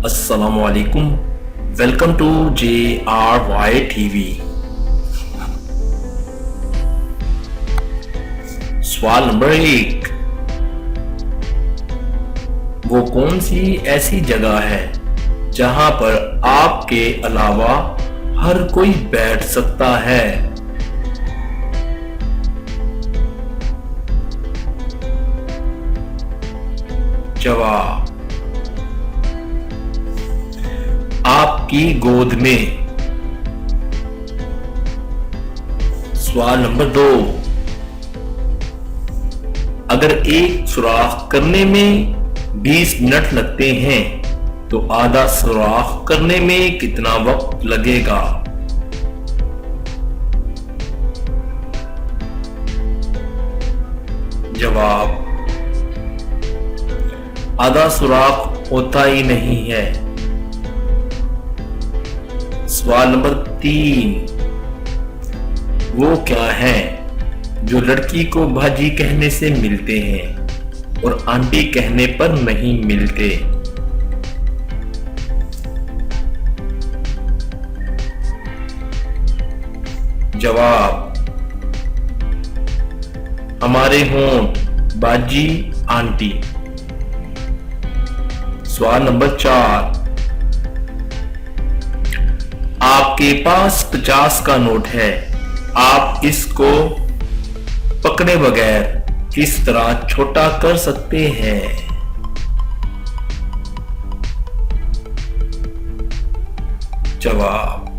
अस्सलाम वालेकुम। Welcome to JRY TV. सवाल नंबर 1। वो कौन सी ऐसी जगह है जहां पर आपके अलावा हर कोई बैठ सकता है? जवाब, आपकी गोद में। सवाल नंबर 2। अगर एक सुराख करने में 20 मिनट लगते हैं तो आधा सुराख करने में कितना वक्त लगेगा? जवाब, आधा सुराख होता ही नहीं है। सवाल नंबर 3। वो क्या है जो लड़की को भाजी कहने से मिलते हैं और आंटी कहने पर नहीं मिलते? जवाब, हमारे होंठ, बाजी, आंटी। सवाल नंबर 4। आपके पास 50 का नोट है, आप इसको पकड़े बगैर किस तरह छोटा कर सकते हैं? जवाब,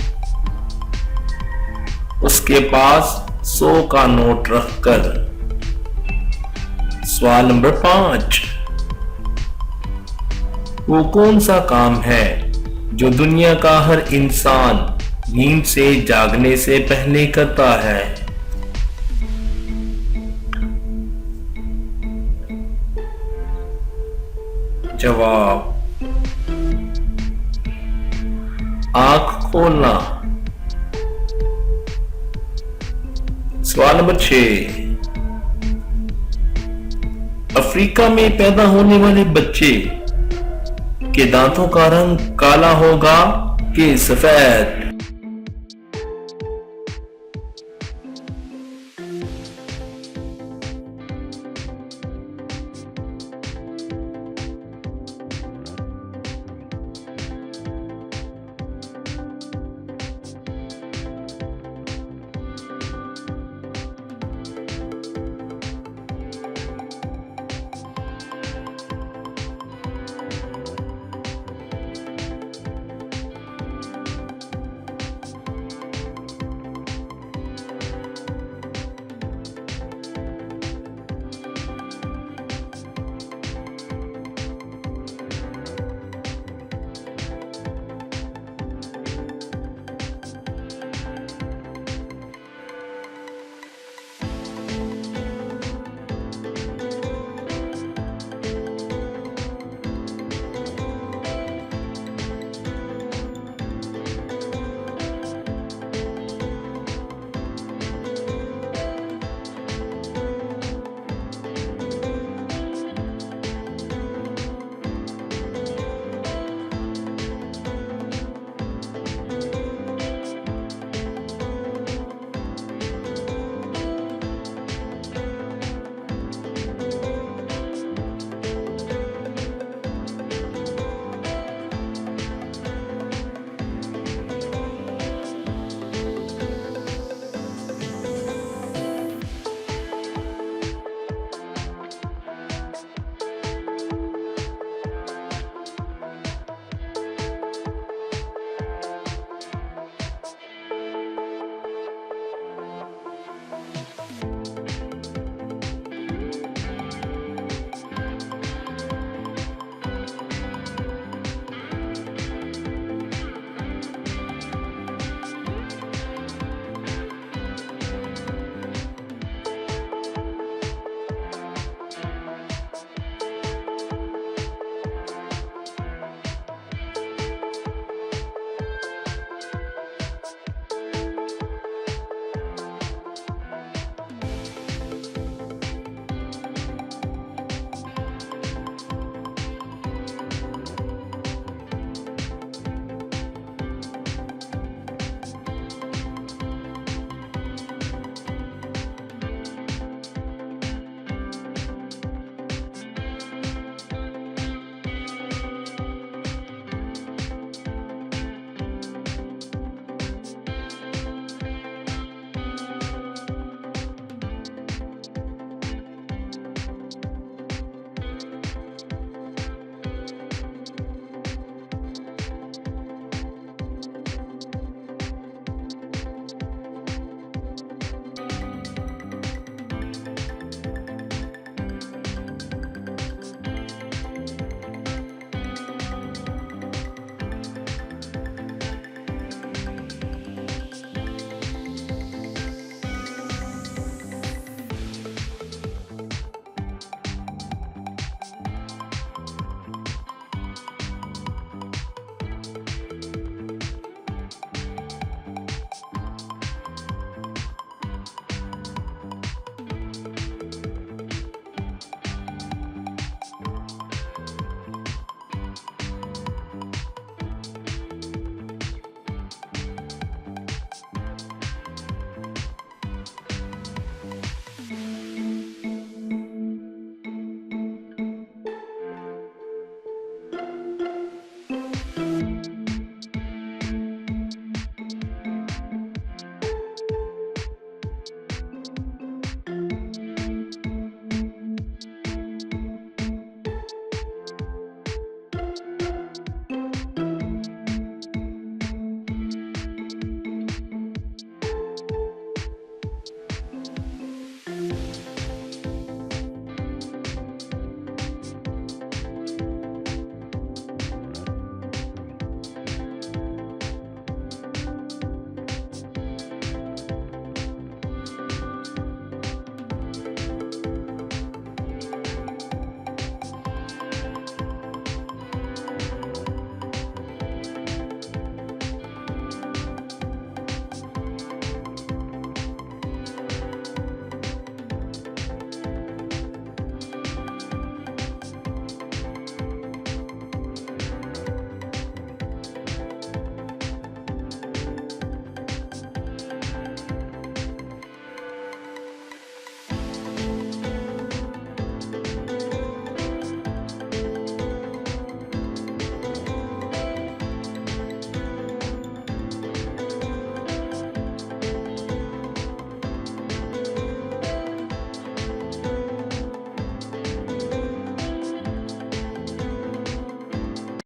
उसके पास 100 का नोट रखकर। सवाल नंबर 5। वो कौन सा काम है जो दुनिया का हर इंसान नींद से जागने से पहले करता है? जवाब, आंख खोलना। सवाल नंबर 6। अफ्रीका में पैदा होने वाले बच्चे के दांतों का रंग काला होगा कि सफेद?